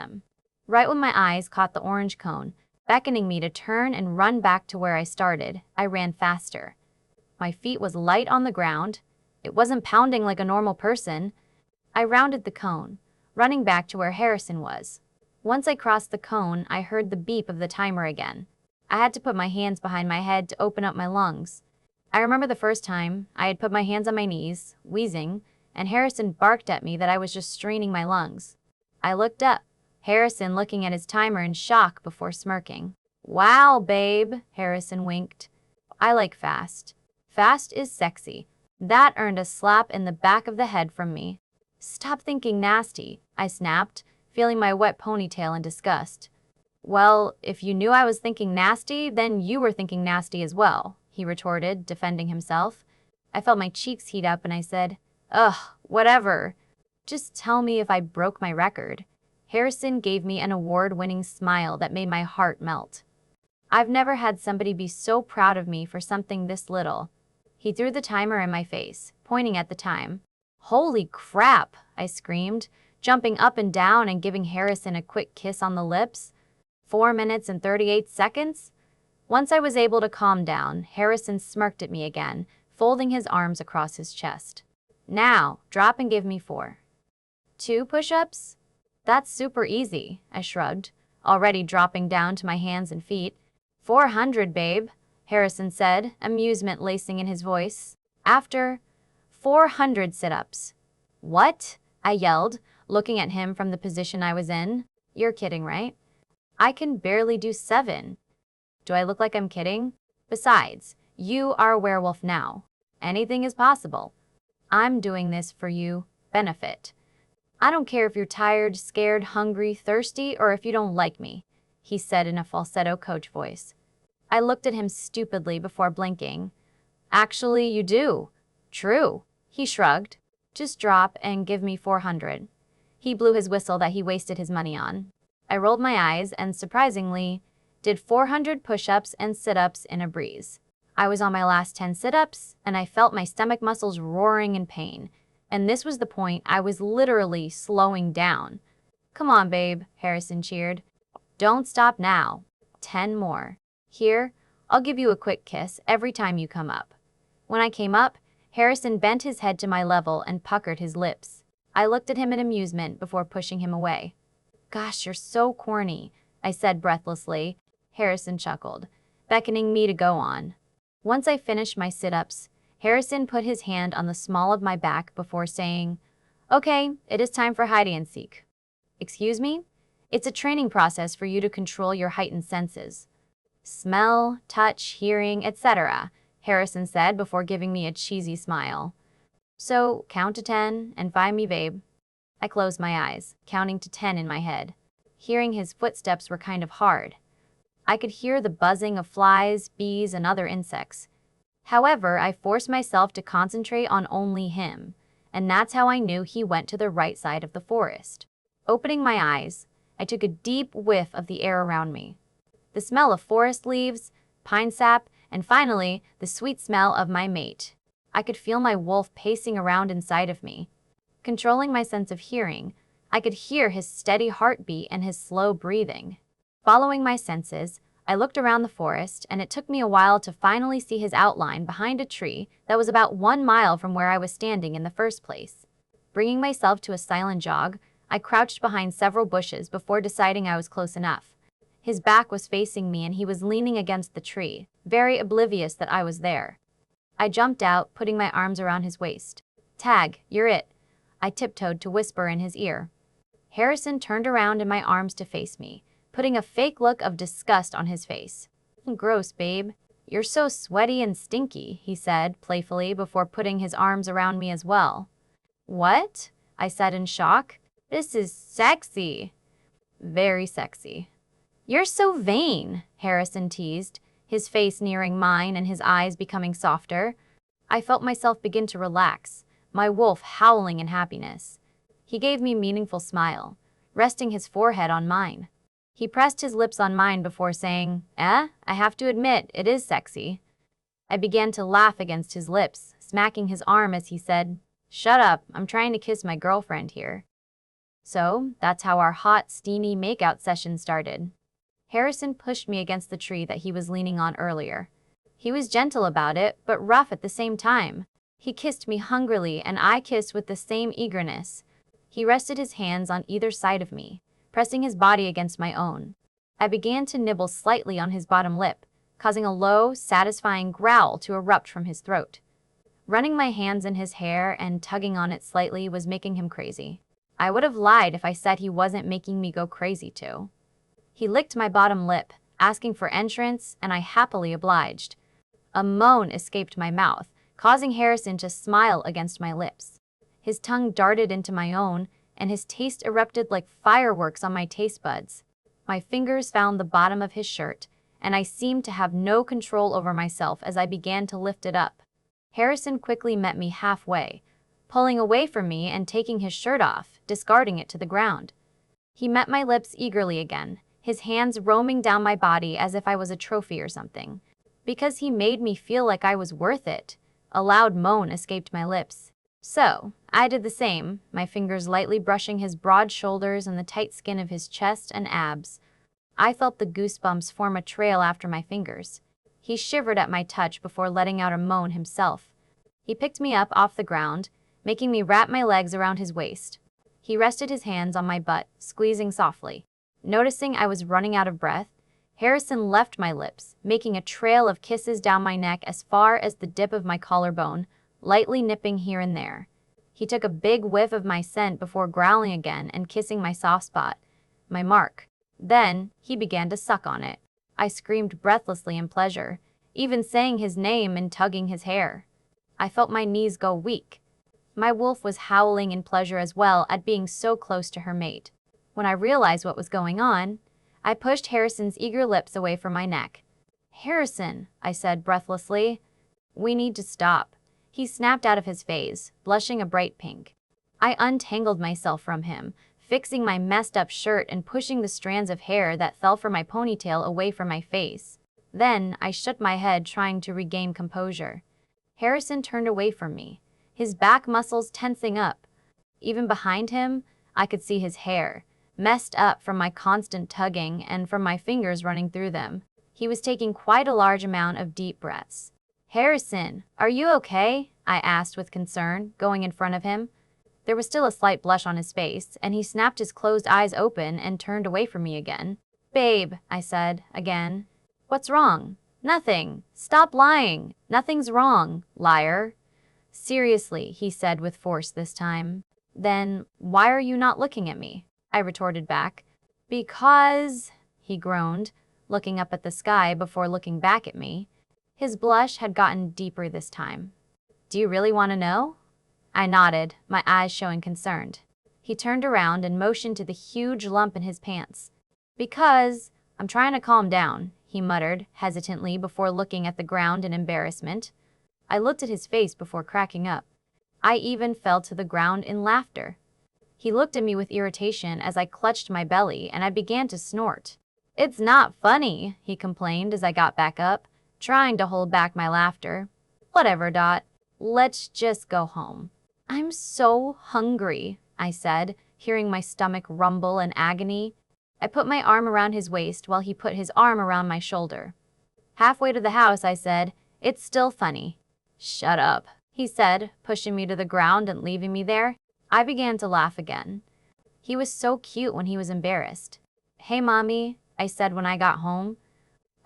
them. Right when my eyes caught the orange cone, beckoning me to turn and run back to where I started, I ran faster. My feet was light on the ground. It wasn't pounding like a normal person. I rounded the cone, running back to where Harrison was. Once I crossed the cone, I heard the beep of the timer again. I had to put my hands behind my head to open up my lungs. I remember the first time I had put my hands on my knees, wheezing, and Harrison barked at me that I was just straining my lungs. I looked up, Harrison looking at his timer in shock before smirking. "Wow, babe," Harrison winked. "I like fast. Fast is sexy." That earned a slap in the back of the head from me. "Stop thinking nasty," I snapped, feeling my wet ponytail in disgust. "Well, if you knew I was thinking nasty, then you were thinking nasty as well," he retorted, defending himself. I felt my cheeks heat up and I said, "Ugh, whatever. Just tell me if I broke my record." Harrison gave me an award-winning smile that made my heart melt. I've never had somebody be so proud of me for something this little. He threw the timer in my face, pointing at the time. "Holy crap," I screamed, jumping up and down and giving Harrison a quick kiss on the lips. 4 minutes and 38 seconds? Once I was able to calm down, Harrison smirked at me again, folding his arms across his chest. "Now, drop and give me 4. 2 push-ups? That's super easy," I shrugged, already dropping down to my hands and feet. 400, babe," Harrison said, amusement lacing in his voice. "After 400 sit-ups." "What?" I yelled, looking at him from the position I was in. "You're kidding, right? I can barely do 7. Do I look like I'm kidding? Besides, you are a werewolf now. Anything is possible. I'm doing this for you. Benefit. I don't care if you're tired, scared, hungry, thirsty, or if you don't like me," he said in a falsetto coach voice. I looked at him stupidly before blinking. "Actually, you do." "True," he shrugged. "Just drop and give me 400. He blew his whistle that he wasted his money on. I rolled my eyes and, surprisingly, did 400 push-ups and sit-ups in a breeze. I was on my last 10 sit-ups, and I felt my stomach muscles roaring in pain. And this was the point I was literally slowing down. "Come on, babe," Harrison cheered. "Don't stop now. 10 more. Here, I'll give you a quick kiss every time you come up." When I came up, Harrison bent his head to my level and puckered his lips. I looked at him in amusement before pushing him away. "Gosh, you're so corny," I said breathlessly. Harrison chuckled, beckoning me to go on. Once I finished my sit-ups, Harrison put his hand on the small of my back before saying, "Okay, it is time for hide and seek." "Excuse me?" "It's a training process for you to control your heightened senses. Smell, touch, hearing, etc., Harrison said before giving me a cheesy smile. "So, count to 10 and find me, babe." I closed my eyes, counting to 10 in my head. Hearing his footsteps were kind of hard. I could hear the buzzing of flies, bees, and other insects. However, I forced myself to concentrate on only him, and that's how I knew he went to the right side of the forest. Opening my eyes, I took a deep whiff of the air around me. The smell of forest leaves, pine sap, and finally, the sweet smell of my mate. I could feel my wolf pacing around inside of me. Controlling my sense of hearing, I could hear his steady heartbeat and his slow breathing. Following my senses, I looked around the forest, and it took me a while to finally see his outline behind a tree that was about 1 mile from where I was standing in the first place. Bringing myself to a silent jog, I crouched behind several bushes before deciding I was close enough. His back was facing me and he was leaning against the tree, very oblivious that I was there. I jumped out, putting my arms around his waist. "Tag, you're it." I tiptoed to whisper in his ear. Harrison turned around in my arms to face me, putting a fake look of disgust on his face. "Gross, babe. You're so sweaty and stinky," he said playfully before putting his arms around me as well. "What?" I said in shock. "This is sexy." "Very sexy." "You're so vain," Harrison teased, his face nearing mine and his eyes becoming softer. I felt myself begin to relax, my wolf howling in happiness. He gave me a meaningful smile, resting his forehead on mine. He pressed his lips on mine before saying, I have to admit, it is sexy." I began to laugh against his lips, smacking his arm as he said, "Shut up, I'm trying to kiss my girlfriend here." So, that's how our hot, steamy makeout session started. Harrison pushed me against the tree that he was leaning on earlier. He was gentle about it, but rough at the same time. He kissed me hungrily, and I kissed with the same eagerness. He rested his hands on either side of me, pressing his body against my own. I began to nibble slightly on his bottom lip, causing a low, satisfying growl to erupt from his throat. Running my hands in his hair and tugging on it slightly was making him crazy. I would have lied if I said he wasn't making me go crazy too. He licked my bottom lip, asking for entrance, and I happily obliged. A moan escaped my mouth, causing Harrison to smile against my lips. His tongue darted into my own, and his taste erupted like fireworks on my taste buds. My fingers found the bottom of his shirt, and I seemed to have no control over myself as I began to lift it up. Harrison quickly met me halfway, pulling away from me and taking his shirt off, discarding it to the ground. He met my lips eagerly again, his hands roaming down my body as if I was a trophy or something. Because he made me feel like I was worth it. A loud moan escaped my lips. So, I did the same, my fingers lightly brushing his broad shoulders and the tight skin of his chest and abs. I felt the goosebumps form a trail after my fingers. He shivered at my touch before letting out a moan himself. He picked me up off the ground, making me wrap my legs around his waist. He rested his hands on my butt, squeezing softly. Noticing I was running out of breath, Harrison left my lips, making a trail of kisses down my neck as far as the dip of my collarbone, lightly nipping here and there. He took a big whiff of my scent before growling again and kissing my soft spot, my mark. Then, he began to suck on it. I screamed breathlessly in pleasure, even saying his name and tugging his hair. I felt my knees go weak. My wolf was howling in pleasure as well at being so close to her mate. When I realized what was going on, I pushed Harrison's eager lips away from my neck. "Harrison," I said breathlessly, "we need to stop." He snapped out of his phase, blushing a bright pink. I untangled myself from him, fixing my messed up shirt and pushing the strands of hair that fell from my ponytail away from my face. Then I shook my head, trying to regain composure. Harrison turned away from me, his back muscles tensing up. Even behind him, I could see his hair, messed up from my constant tugging and from my fingers running through them. He was taking quite a large amount of deep breaths. "Harrison, are you okay?" I asked with concern, going in front of him. There was still a slight blush on his face, and he snapped his closed eyes open and turned away from me again. "Babe," I said, again. "What's wrong?" "Nothing. Stop lying. Nothing's wrong, liar." "Seriously," he said with force this time. "Then, why are you not looking at me?" I retorted back. "Because," he groaned, looking up at the sky before looking back at me. His blush had gotten deeper this time. "Do you really want to know?" I nodded, my eyes showing concerned. He turned around and motioned to the huge lump in his pants. "Because I'm trying to calm down," he muttered hesitantly before looking at the ground in embarrassment. I looked at his face before cracking up. I even fell to the ground in laughter. He looked at me with irritation as I clutched my belly and I began to snort. "It's not funny," he complained as I got back up, trying to hold back my laughter. "Whatever, Dot. Let's just go home." "I'm so hungry," I said, hearing my stomach rumble in agony. I put my arm around his waist while he put his arm around my shoulder. Halfway to the house, I said, "It's still funny." "Shut up," he said, pushing me to the ground and leaving me there. I began to laugh again. He was so cute when he was embarrassed. "Hey, Mommy," I said when I got home.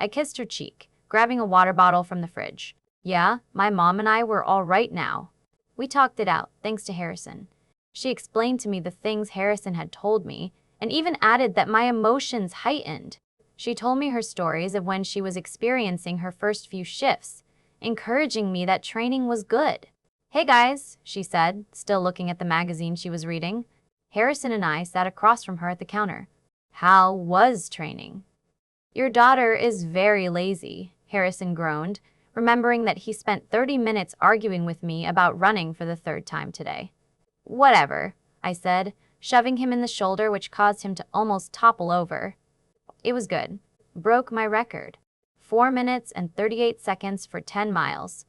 I kissed her cheek, grabbing a water bottle from the fridge. Yeah, my mom and I were all right now. We talked it out, thanks to Harrison. She explained to me the things Harrison had told me, and even added that my emotions heightened. She told me her stories of when she was experiencing her first few shifts, encouraging me that training was good. "Hey guys," she said, still looking at the magazine she was reading. Harrison and I sat across from her at the counter. "How was training?" "Your daughter is very lazy," Harrison groaned, remembering that he spent 30 minutes arguing with me about running for the third time today. "Whatever," I said, shoving him in the shoulder, which caused him to almost topple over. It was good. Broke my record. 4 minutes and 38 seconds for 10 miles.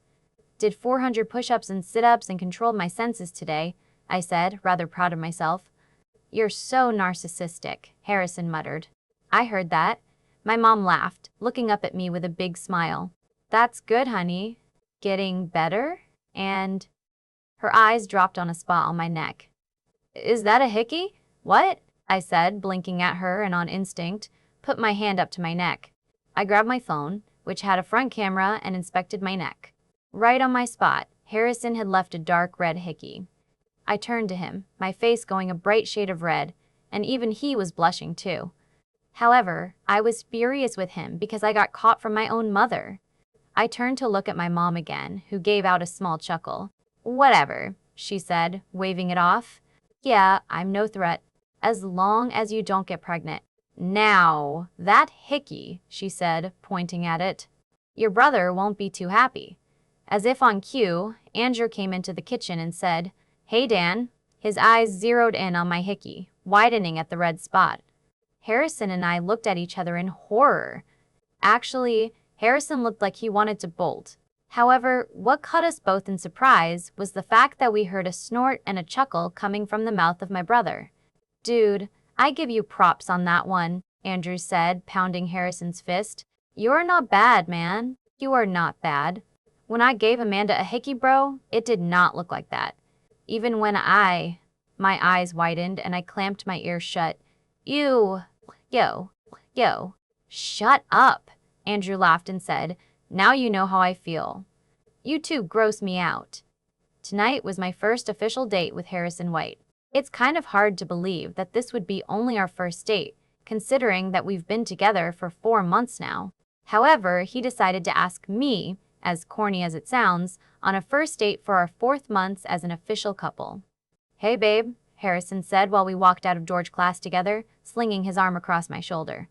"Did 400 push-ups and sit-ups and controlled my senses today," I said, rather proud of myself. You're so narcissistic, Harrison muttered. I heard that. My mom laughed, looking up at me with a big smile. That's good, honey. Getting better? And her eyes dropped on a spot on my neck. Is that a hickey? What? I said, blinking at her and on instinct, put my hand up to my neck. I grabbed my phone, which had a front camera, and inspected my neck. Right on my spot, Harrison had left a dark red hickey. I turned to him, my face going a bright shade of red, and even he was blushing too. However, I was furious with him because I got caught from my own mother. I turned to look at my mom again, who gave out a small chuckle. Whatever, she said, waving it off. Yeah, I'm no threat, as long as you don't get pregnant. Now, that hickey, she said, pointing at it. Your brother won't be too happy. As if on cue, Andrew came into the kitchen and said, Hey, Dan. His eyes zeroed in on my hickey, widening at the red spot. Harrison and I looked at each other in horror. Actually, Harrison looked like he wanted to bolt. However, what caught us both in surprise was the fact that we heard a snort and a chuckle coming from the mouth of my brother. Dude, I give you props on that one, Andrew said, pounding Harrison's fist. You're not bad, man. You are not bad. When I gave Amanda a hickey, bro, it did not look like that. Even when my eyes widened and I clamped my ears shut. Ew. Yo. Shut up, Andrew laughed and said, Now you know how I feel. You two gross me out. Tonight was my first official date with Harrison White. It's kind of hard to believe that this would be only our first date, considering that we've been together for 4 months now. However, he decided to ask me, as corny as it sounds, on a first date for our 4th month as an official couple. Hey babe, Harrison said while we walked out of George class together, slinging his arm across my shoulder.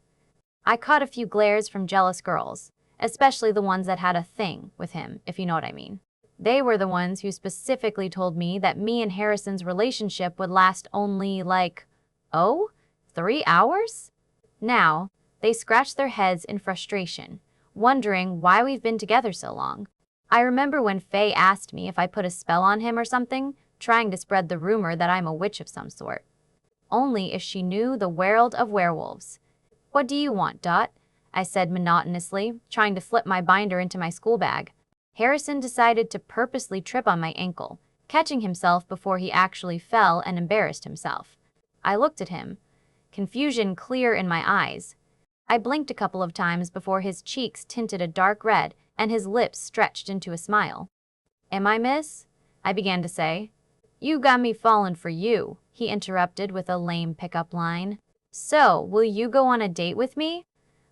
I caught a few glares from jealous girls, especially the ones that had a thing with him, if you know what I mean. They were the ones who specifically told me that me and Harrison's relationship would last only 3 hours? Now, they scratch their heads in frustration, wondering why we've been together so long. I remember when Faye asked me if I put a spell on him or something, trying to spread the rumor that I'm a witch of some sort. Only if she knew the world of werewolves. What do you want, Dot? I said monotonously, trying to flip my binder into my school bag. Harrison decided to purposely trip on my ankle, catching himself before he actually fell and embarrassed himself. I looked at him, confusion clear in my eyes. I blinked a couple of times before his cheeks tinted a dark red and his lips stretched into a smile. Am I, miss? I began to say. You got me falling for you, he interrupted with a lame pickup line. So, will you go on a date with me?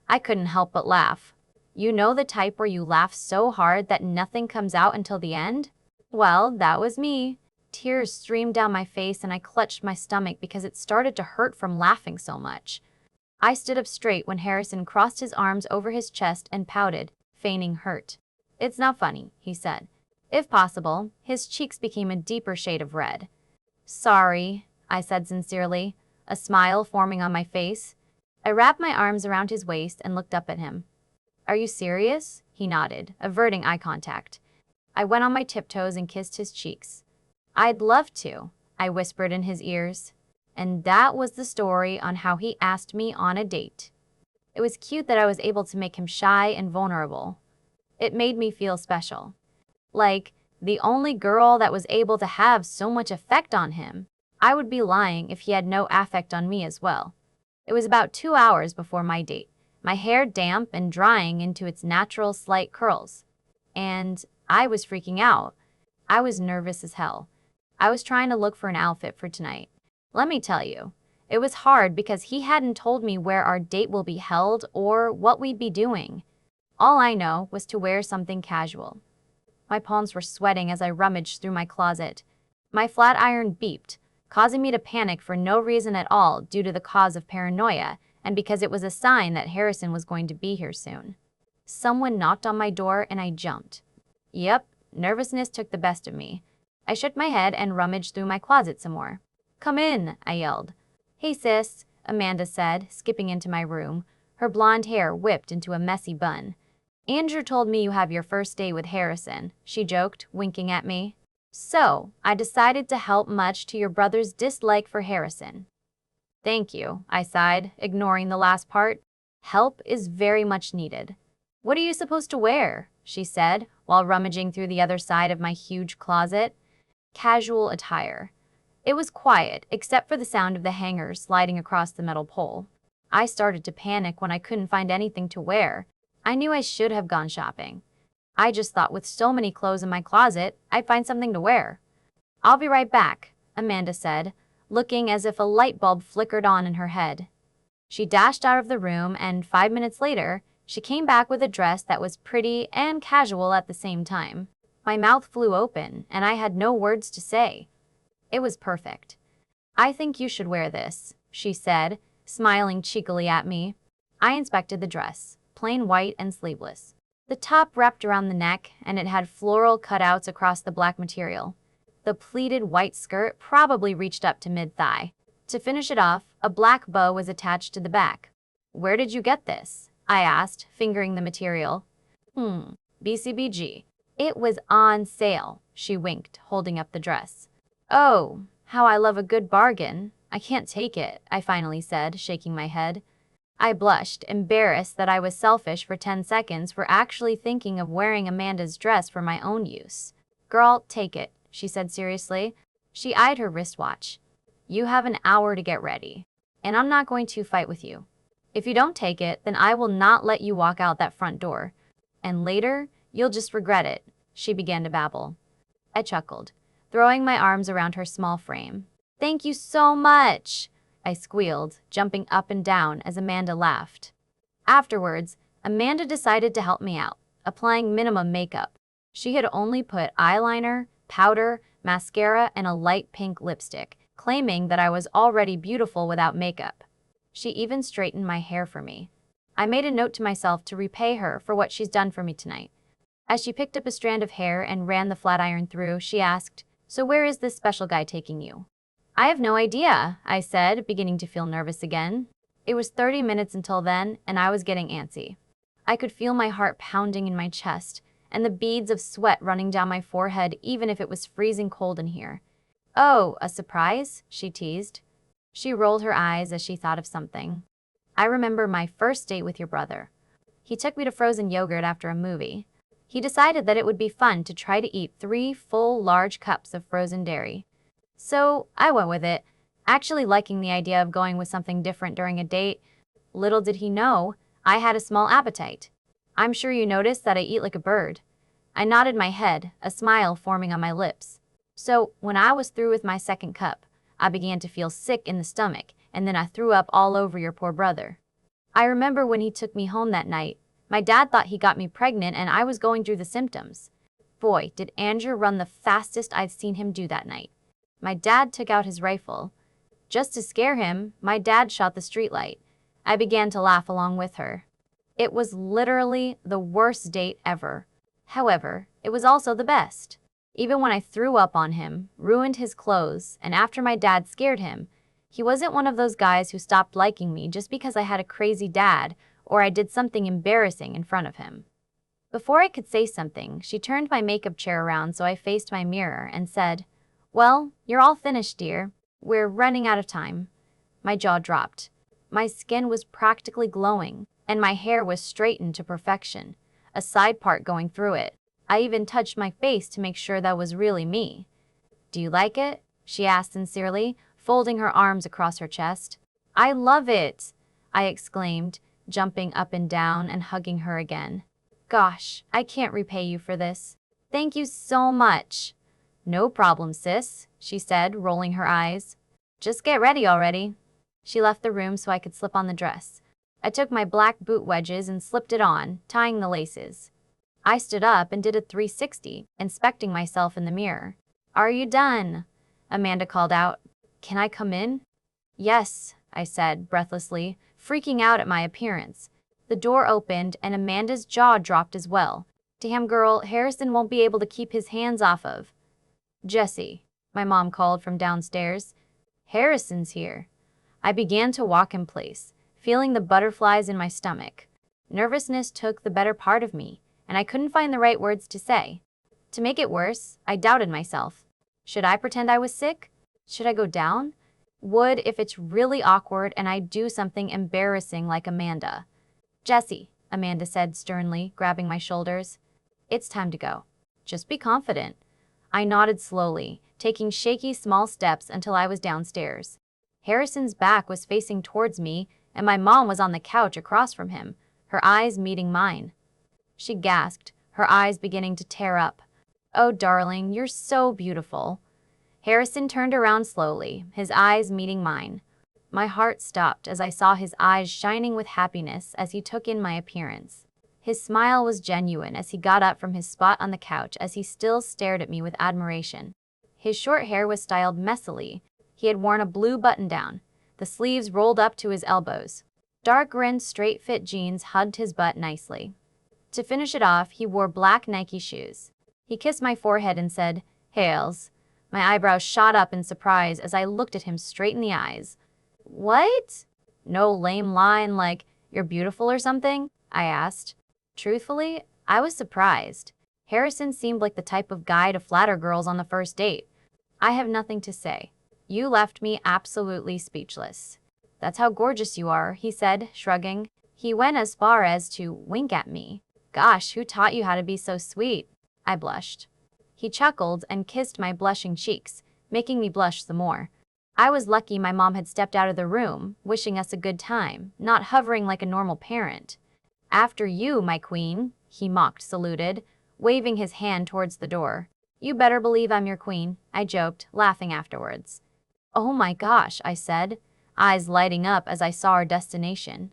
I couldn't help but laugh. You know the type where you laugh so hard that nothing comes out until the end? Well, that was me. Tears streamed down my face and I clutched my stomach because it started to hurt from laughing so much. I stood up straight when Harrison crossed his arms over his chest and pouted, feigning hurt. It's not funny, he said. If possible, his cheeks became a deeper shade of red. Sorry, I said sincerely, a smile forming on my face. I wrapped my arms around his waist and looked up at him. Are you serious? He nodded, averting eye contact. I went on my tiptoes and kissed his cheeks. I'd love to, I whispered in his ears. And that was the story on how he asked me on a date. It was cute that I was able to make him shy and vulnerable. It made me feel special. Like, the only girl that was able to have so much effect on him. I would be lying if he had no affect on me as well. It was about 2 hours before my date, my hair damp and drying into its natural slight curls. And I was freaking out. I was nervous as hell. I was trying to look for an outfit for tonight. Let me tell you, it was hard because he hadn't told me where our date will be held or what we'd be doing. All I know was to wear something casual. My palms were sweating as I rummaged through my closet. My flat iron beeped, causing me to panic for no reason at all due to the cause of paranoia and because it was a sign that Harrison was going to be here soon. Someone knocked on my door and I jumped. Yep, nervousness took the best of me. I shook my head and rummaged through my closet some more. Come in, I yelled. Hey sis, Amanda said, skipping into my room, her blonde hair whipped into a messy bun. Andrew told me you have your first date with Harrison, she joked, winking at me. So, I decided to help much to your brother's dislike for Harrison. Thank you, I sighed, ignoring the last part. Help is very much needed. What are you supposed to wear? She said, while rummaging through the other side of my huge closet. Casual attire. It was quiet, except for the sound of the hangers sliding across the metal pole. I started to panic when I couldn't find anything to wear. I knew I should have gone shopping. I just thought with so many clothes in my closet, I'd find something to wear. I'll be right back, Amanda said, looking as if a light bulb flickered on in her head. She dashed out of the room, and 5 minutes later, she came back with a dress that was pretty and casual at the same time. My mouth flew open, and I had no words to say. It was perfect. I think you should wear this, she said, smiling cheekily at me. I inspected the dress, plain white and sleeveless. The top wrapped around the neck, and it had floral cutouts across the black material. The pleated white skirt probably reached up to mid-thigh. To finish it off, a black bow was attached to the back. Where did you get this? I asked, fingering the material. BCBG. It was on sale, she winked, holding up the dress. Oh, how I love a good bargain. I can't take it, I finally said, shaking my head. I blushed, embarrassed that I was selfish for 10 seconds for actually thinking of wearing Amanda's dress for my own use. Girl, take it, she said seriously. She eyed her wristwatch. You have an hour to get ready, and I'm not going to fight with you. If you don't take it, then I will not let you walk out that front door. And later, you'll just regret it, she began to babble. I chuckled, throwing my arms around her small frame. Thank you so much, I squealed, jumping up and down as Amanda laughed. Afterwards, Amanda decided to help me out, applying minimum makeup. She had only put eyeliner, powder, mascara, and a light pink lipstick, claiming that I was already beautiful without makeup. She even straightened my hair for me. I made a note to myself to repay her for what she's done for me tonight. As she picked up a strand of hair and ran the flat iron through, she asked, "So where is this special guy taking you?" I have no idea, I said, beginning to feel nervous again. It was 30 minutes until then, and I was getting antsy. I could feel my heart pounding in my chest, and the beads of sweat running down my forehead even if it was freezing cold in here. Oh, a surprise? She teased. She rolled her eyes as she thought of something. I remember my first date with your brother. He took me to frozen yogurt after a movie. He decided that it would be fun to try to eat 3 full large cups of frozen dairy. So I went with it, actually liking the idea of going with something different during a date. Little did he know, I had a small appetite. I'm sure you noticed that I eat like a bird. I nodded my head, a smile forming on my lips. So when I was through with my second cup, I began to feel sick in the stomach, and then I threw up all over your poor brother. I remember when he took me home that night. My dad thought he got me pregnant and I was going through the symptoms. Boy, did Andrew run the fastest I've seen him do that night. My dad took out his rifle. Just to scare him, my dad shot the streetlight. I began to laugh along with her. It was literally the worst date ever. However, it was also the best. Even when I threw up on him, ruined his clothes, and after my dad scared him, he wasn't one of those guys who stopped liking me just because I had a crazy dad or I did something embarrassing in front of him. Before I could say something, she turned my makeup chair around so I faced my mirror and said, "Well, you're all finished, dear. We're running out of time." My jaw dropped. My skin was practically glowing, and my hair was straightened to perfection, a side part going through it. I even touched my face to make sure that was really me. "Do you like it?" she asked sincerely, folding her arms across her chest. "I love it!" I exclaimed, jumping up and down and hugging her again. "Gosh, I can't repay you for this. Thank you so much." "No problem, sis," she said, rolling her eyes. "Just get ready already." She left the room so I could slip on the dress. I took my black boot wedges and slipped it on, tying the laces. I stood up and did a 360, inspecting myself in the mirror. "Are you done?" Amanda called out. "Can I come in?" "Yes," I said, breathlessly, freaking out at my appearance. The door opened and Amanda's jaw dropped as well. "Damn girl, Harrison won't be able to keep his hands off of." "Jesse," my mom called from downstairs. "Harrison's here." I began to walk in place, feeling the butterflies in my stomach. Nervousness took the better part of me, and I couldn't find the right words to say. To make it worse, I doubted myself. Should I pretend I was sick? Should I go down? Would if it's really awkward and I do something embarrassing like Amanda. Jesse, Amanda said sternly, grabbing my shoulders. It's time to go. Just be confident. I nodded slowly, taking shaky small steps until I was downstairs. Harrison's back was facing towards me, and my mom was on the couch across from him, her eyes meeting mine. She gasped, her eyes beginning to tear up. Oh, darling, you're so beautiful. Harrison turned around slowly, his eyes meeting mine. My heart stopped as I saw his eyes shining with happiness as he took in my appearance. His smile was genuine as he got up from his spot on the couch as he still stared at me with admiration. His short hair was styled messily. He had worn a blue button-down, the sleeves rolled up to his elbows. Dark-rimmed, straight-fit jeans hugged his butt nicely. To finish it off, he wore black Nike shoes. He kissed my forehead and said, "Hails." My eyebrows shot up in surprise as I looked at him straight in the eyes. What? No lame line like, "You're beautiful" or something? I asked. Truthfully, I was surprised. Harrison seemed like the type of guy to flatter girls on the first date. I have nothing to say. You left me absolutely speechless. That's how gorgeous you are, he said, shrugging. He went as far as to wink at me. Gosh, who taught you how to be so sweet? I blushed. He chuckled and kissed my blushing cheeks, making me blush some more. I was lucky my mom had stepped out of the room, wishing us a good time, not hovering like a normal parent. After you, my queen, he mocked, saluted, waving his hand towards the door. You better believe I'm your queen, I joked, laughing afterwards. Oh my gosh, I said, eyes lighting up as I saw our destination.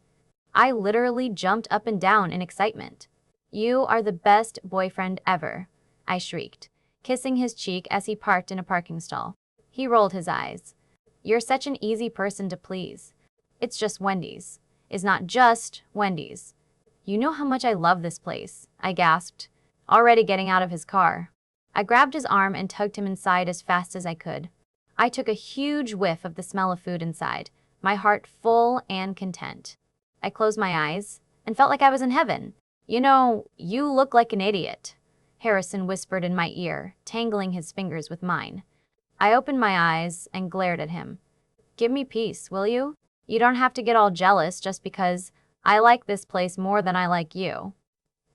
I literally jumped up and down in excitement. You are the best boyfriend ever, I shrieked, kissing his cheek as he parked in a parking stall. He rolled his eyes. You're such an easy person to please. It's just Wendy's. It's not just Wendy's. You know how much I love this place, I gasped, already getting out of his car. I grabbed his arm and tugged him inside as fast as I could. I took a huge whiff of the smell of food inside, my heart full and content. I closed my eyes and felt like I was in heaven. You know, you look like an idiot, Harrison whispered in my ear, tangling his fingers with mine. I opened my eyes and glared at him. Give me peace, will you? You don't have to get all jealous just because I like this place more than I like you.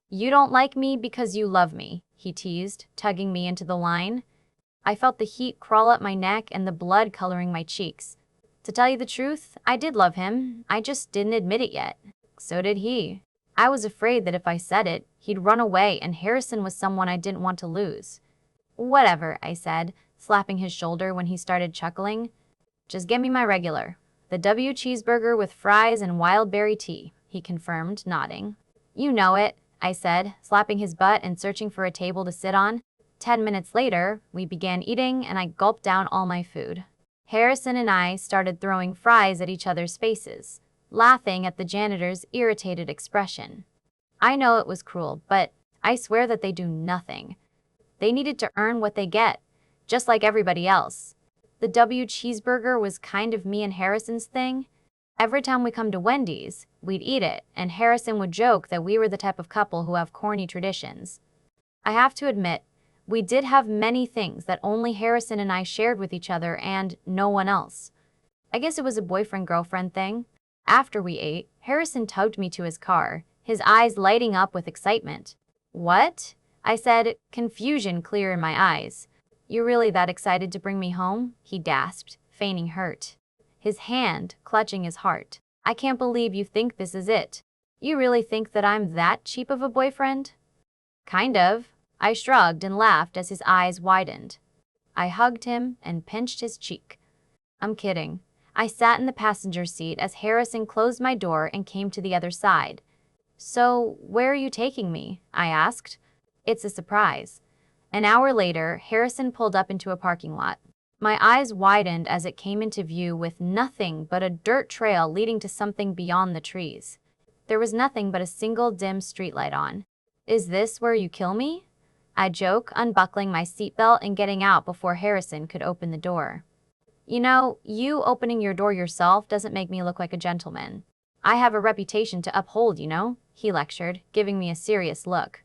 You don't like me because you love me, he teased, tugging me into the line. I felt the heat crawl up my neck and the blood coloring my cheeks. To tell you the truth, I did love him. I just didn't admit it yet. So did he. I was afraid that if I said it, he'd run away and Harrison was someone I didn't want to lose. Whatever, I said, slapping his shoulder when he started chuckling. Just get me my regular. The W cheeseburger with fries and wild berry tea, he confirmed, nodding. You know it, I said, slapping his butt and searching for a table to sit on. 10 minutes later, we began eating and I gulped down all my food. Harrison and I started throwing fries at each other's faces, laughing at the janitor's irritated expression. I know it was cruel, but I swear that they do nothing. They needed to earn what they get, just like everybody else. The W cheeseburger was kind of me and Harrison's thing. Every time we come to Wendy's, we'd eat it, and Harrison would joke that we were the type of couple who have corny traditions. I have to admit, we did have many things that only Harrison and I shared with each other and no one else. I guess it was a boyfriend-girlfriend thing. After we ate, Harrison tugged me to his car, his eyes lighting up with excitement. What? I said, confusion clear in my eyes. You're really that excited to bring me home? He gasped, feigning hurt. His hand clutching his heart. I can't believe you think this is it. You really think that I'm that cheap of a boyfriend? Kind of. I shrugged and laughed as his eyes widened. I hugged him and pinched his cheek. I'm kidding. I sat in the passenger seat as Harrison closed my door and came to the other side. So, where are you taking me? I asked. It's a surprise. An hour later, Harrison pulled up into a parking lot. My eyes widened as it came into view with nothing but a dirt trail leading to something beyond the trees. There was nothing but a single dim streetlight on. Is this where you kill me? I joke, unbuckling my seatbelt and getting out before Harrison could open the door. You know, you opening your door yourself doesn't make me look like a gentleman. I have a reputation to uphold, you know, he lectured, giving me a serious look.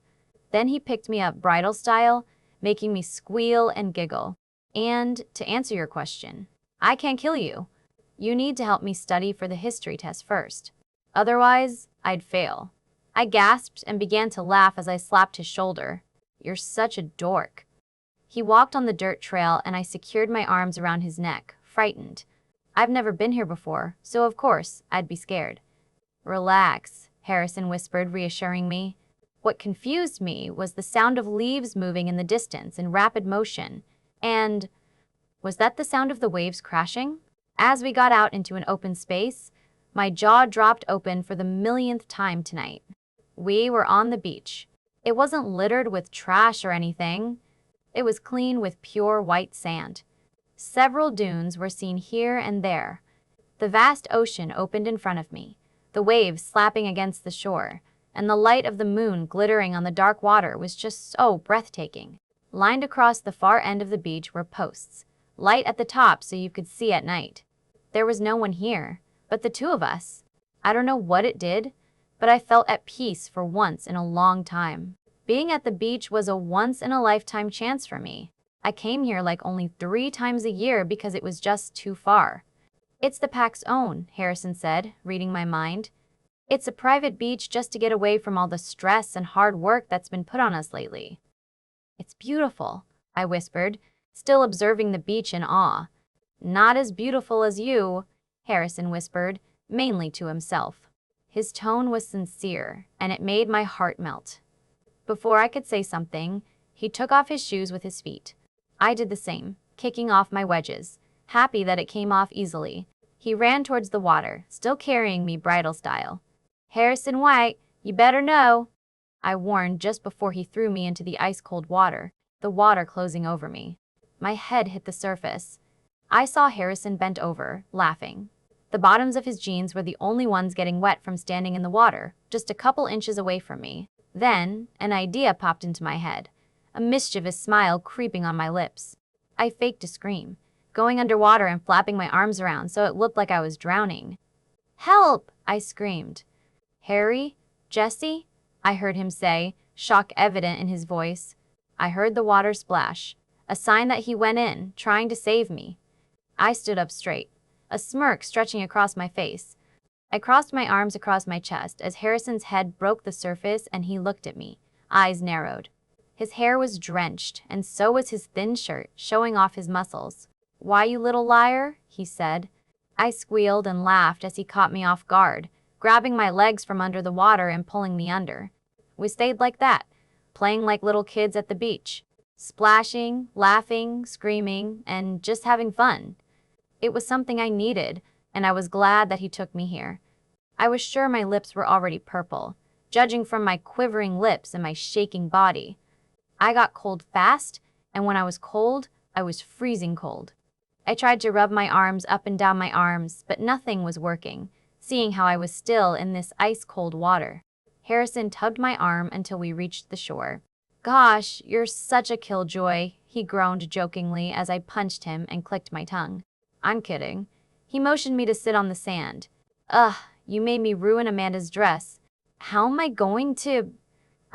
Then he picked me up bridal style, making me squeal and giggle. And, to answer your question, I can't kill you. You need to help me study for the history test first. Otherwise, I'd fail. I gasped and began to laugh as I slapped his shoulder. You're such a dork. He walked on the dirt trail and I secured my arms around his neck, frightened. I've never been here before, so of course, I'd be scared. Relax, Harrison whispered, reassuring me. What confused me was the sound of leaves moving in the distance in rapid motion. And was that the sound of the waves crashing? As we got out into an open space, my jaw dropped open for the millionth time tonight. We were on the beach. It wasn't littered with trash or anything. It was clean with pure white sand. Several dunes were seen here and there. The vast ocean opened in front of me, the waves slapping against the shore, and the light of the moon glittering on the dark water was just so breathtaking. Lined across the far end of the beach were posts, light at the top so you could see at night. There was no one here, but the two of us. I don't know what it did, but I felt at peace for once in a long time. Being at the beach was a once-in-a-lifetime chance for me. I came here like only 3 times a year because it was just too far. It's the pack's own, Harrison said, reading my mind. It's a private beach just to get away from all the stress and hard work that's been put on us lately. It's beautiful, I whispered, still observing the beach in awe. Not as beautiful as you, Harrison whispered, mainly to himself. His tone was sincere, and it made my heart melt. Before I could say something, he took off his shoes with his feet. I did the same, kicking off my wedges, happy that it came off easily. He ran towards the water, still carrying me bridal style. Harrison White, you better know, I warned just before he threw me into the ice-cold water, the water closing over me. My head hit the surface. I saw Harrison bent over, laughing. The bottoms of his jeans were the only ones getting wet from standing in the water, just a couple inches away from me. Then, an idea popped into my head, a mischievous smile creeping on my lips. I faked a scream, going underwater and flapping my arms around so it looked like I was drowning. Help! I screamed. Harry? Jesse? I heard him say, shock evident in his voice. I heard the water splash, a sign that he went in, trying to save me. I stood up straight, a smirk stretching across my face. I crossed my arms across my chest as Harrison's head broke the surface and he looked at me, eyes narrowed. His hair was drenched, and so was his thin shirt, showing off his muscles. Why, you little liar, he said. I squealed and laughed as he caught me off guard, grabbing my legs from under the water and pulling me under. We stayed like that, playing like little kids at the beach, splashing, laughing, screaming, and just having fun. It was something I needed, and I was glad that he took me here. I was sure my lips were already purple, judging from my quivering lips and my shaking body. I got cold fast, and when I was cold, I was freezing cold. I tried to rub my arms up and down my arms, but nothing was working, seeing how I was still in this ice-cold water. Harrison tugged my arm until we reached the shore. Gosh, you're such a killjoy, he groaned jokingly as I punched him and clicked my tongue. I'm kidding. He motioned me to sit on the sand. Ugh, you made me ruin Amanda's dress. How am I going to...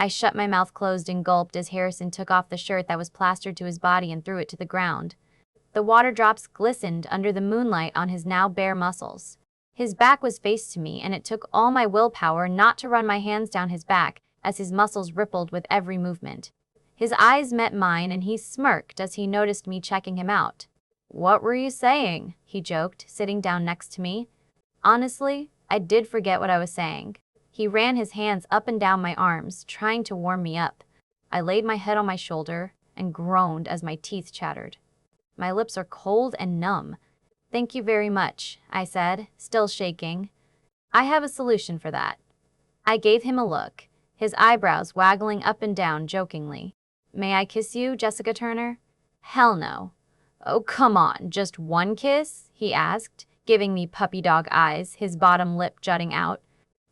I shut my mouth closed and gulped as Harrison took off the shirt that was plastered to his body and threw it to the ground. The water drops glistened under the moonlight on his now bare muscles. His back was faced to me, and it took all my willpower not to run my hands down his back as his muscles rippled with every movement. His eyes met mine, and he smirked as he noticed me checking him out. What were you saying? He joked, sitting down next to me. Honestly, I did forget what I was saying. He ran his hands up and down my arms, trying to warm me up. I laid my head on my shoulder and groaned as my teeth chattered. My lips are cold and numb. Thank you very much, I said, still shaking. I have a solution for that. I gave him a look, his eyebrows waggling up and down jokingly. May I kiss you, Jessica Turner? Hell no. Oh, come on, just one kiss? He asked, giving me puppy dog eyes, his bottom lip jutting out.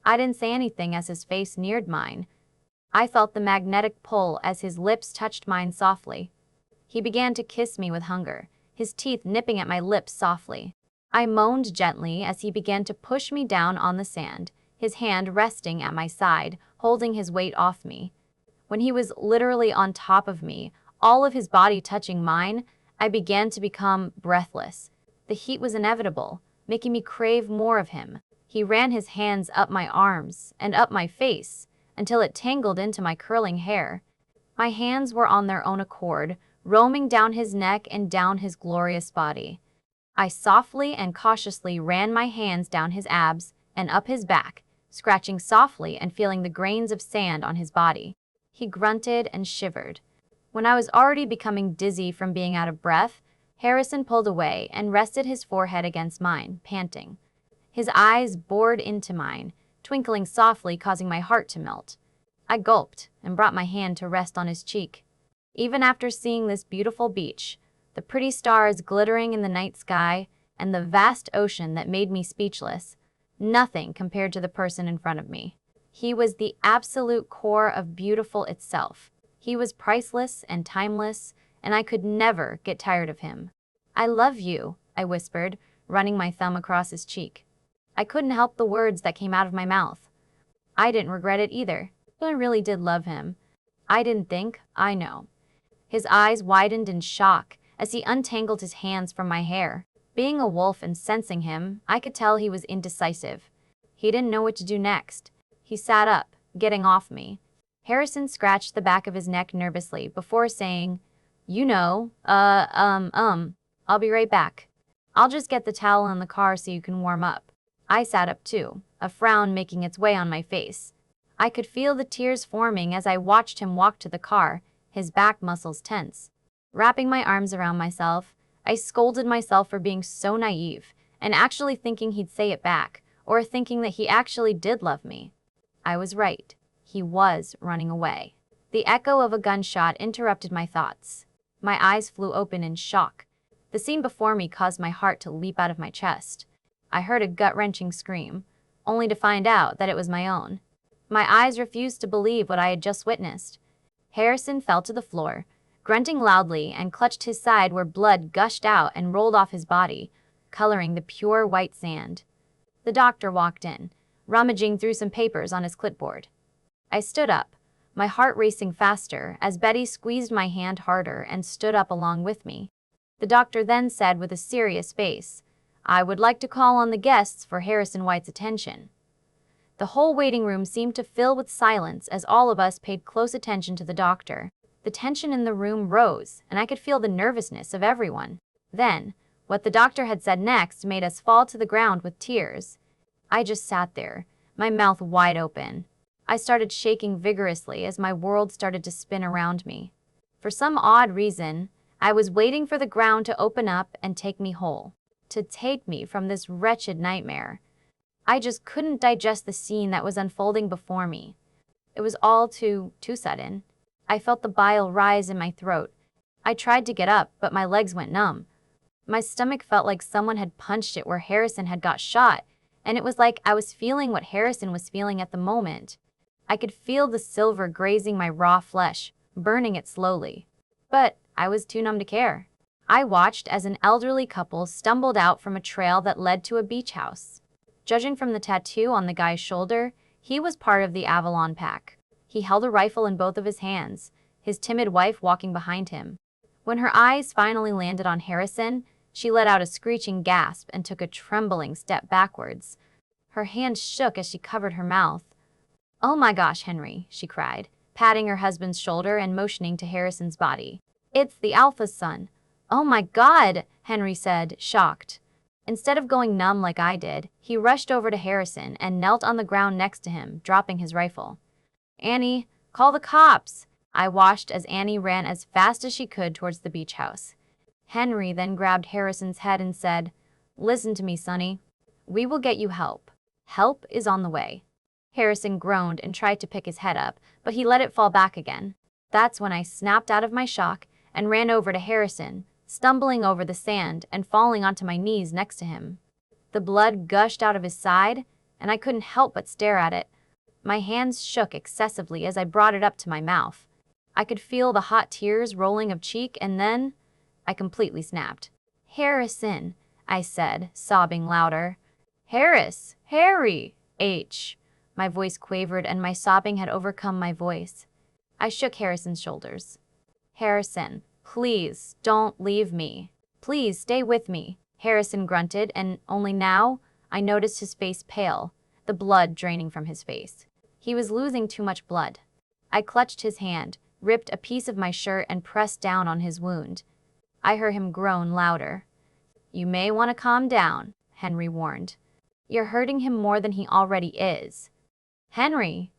I didn't say anything as his face neared mine. I felt the magnetic pull as his lips touched mine softly. He began to kiss me with hunger, his teeth nipping at my lips softly. I moaned gently as he began to push me down on the sand, his hand resting at my side, holding his weight off me. When he was literally on top of me, all of his body touching mine, I began to become breathless. The heat was inevitable, making me crave more of him. He ran his hands up my arms and up my face until it tangled into my curling hair. My hands were on their own accord, roaming down his neck and down his glorious body. I softly and cautiously ran my hands down his abs and up his back, scratching softly and feeling the grains of sand on his body. He grunted and shivered. When I was already becoming dizzy from being out of breath, Harrison pulled away and rested his forehead against mine, panting. His eyes bored into mine, twinkling softly, causing my heart to melt. I gulped and brought my hand to rest on his cheek. Even after seeing this beautiful beach, the pretty stars glittering in the night sky, and the vast ocean that made me speechless, nothing compared to the person in front of me. He was the absolute core of beautiful itself. He was priceless and timeless, and I could never get tired of him. "I love you," I whispered, running my thumb across his cheek. I couldn't help the words that came out of my mouth. I didn't regret it either. I really did love him. I didn't think, I know. His eyes widened in shock as he untangled his hands from my hair. Being a wolf and sensing him, I could tell he was indecisive. He didn't know what to do next. He sat up, getting off me. Harrison scratched the back of his neck nervously before saying, I'll be right back. I'll just get the towel in the car so you can warm up." I sat up too, a frown making its way on my face. I could feel the tears forming as I watched him walk to the car, his back muscles tense. Wrapping my arms around myself, I scolded myself for being so naive and actually thinking he'd say it back, or thinking that he actually did love me. I was right. He was running away. The echo of a gunshot interrupted my thoughts. My eyes flew open in shock. The scene before me caused my heart to leap out of my chest. I heard a gut-wrenching scream, only to find out that it was my own. My eyes refused to believe what I had just witnessed. Harrison fell to the floor, grunting loudly, and clutched his side where blood gushed out and rolled off his body, coloring the pure white sand. The doctor walked in, rummaging through some papers on his clipboard. I stood up, my heart racing faster as Betty squeezed my hand harder and stood up along with me. The doctor then said with a serious face, "I would like to call on the guests for Harrison White's attention." The whole waiting room seemed to fill with silence as all of us paid close attention to the doctor. The tension in the room rose, and I could feel the nervousness of everyone. Then, what the doctor had said next made us fall to the ground with tears. I just sat there, my mouth wide open. I started shaking vigorously as my world started to spin around me. For some odd reason, I was waiting for the ground to open up and take me whole, to take me from this wretched nightmare. I just couldn't digest the scene that was unfolding before me. It was all too sudden. I felt the bile rise in my throat. I tried to get up, but my legs went numb. My stomach felt like someone had punched it where Harrison had got shot, and it was like I was feeling what Harrison was feeling at the moment. I could feel the silver grazing my raw flesh, burning it slowly. But I was too numb to care. I watched as an elderly couple stumbled out from a trail that led to a beach house. Judging from the tattoo on the guy's shoulder, he was part of the Avalon Pack. He held a rifle in both of his hands, his timid wife walking behind him. When her eyes finally landed on Harrison, she let out a screeching gasp and took a trembling step backwards. Her hands shook as she covered her mouth. "Oh my gosh, Henry," she cried, patting her husband's shoulder and motioning to Harrison's body. "It's the Alpha's son." "Oh my God," Henry said, shocked. Instead of going numb like I did, he rushed over to Harrison and knelt on the ground next to him, dropping his rifle. "Annie, call the cops!" I watched as Annie ran as fast as she could towards the beach house. Henry then grabbed Harrison's head and said, "Listen to me, Sonny. We will get you help. Help is on the way." Harrison groaned and tried to pick his head up, but he let it fall back again. That's when I snapped out of my shock and ran over to Harrison, stumbling over the sand and falling onto my knees next to him. The blood gushed out of his side, and I couldn't help but stare at it. My hands shook excessively as I brought it up to my mouth. I could feel the hot tears rolling of cheek, and then I completely snapped. "Harrison," I said, sobbing louder. Harry, H." My voice quavered and my sobbing had overcome my voice. I shook Harrison's shoulders. "Harrison, please, don't leave me. Please stay with me. Harrison grunted, and only now I noticed his face pale, the blood draining from his face. He was losing too much blood. I clutched his hand, ripped a piece of my shirt, and pressed down on his wound. I heard him groan louder. "You may want to calm down," Henry warned. "You're hurting him more than he already is." "Henry,"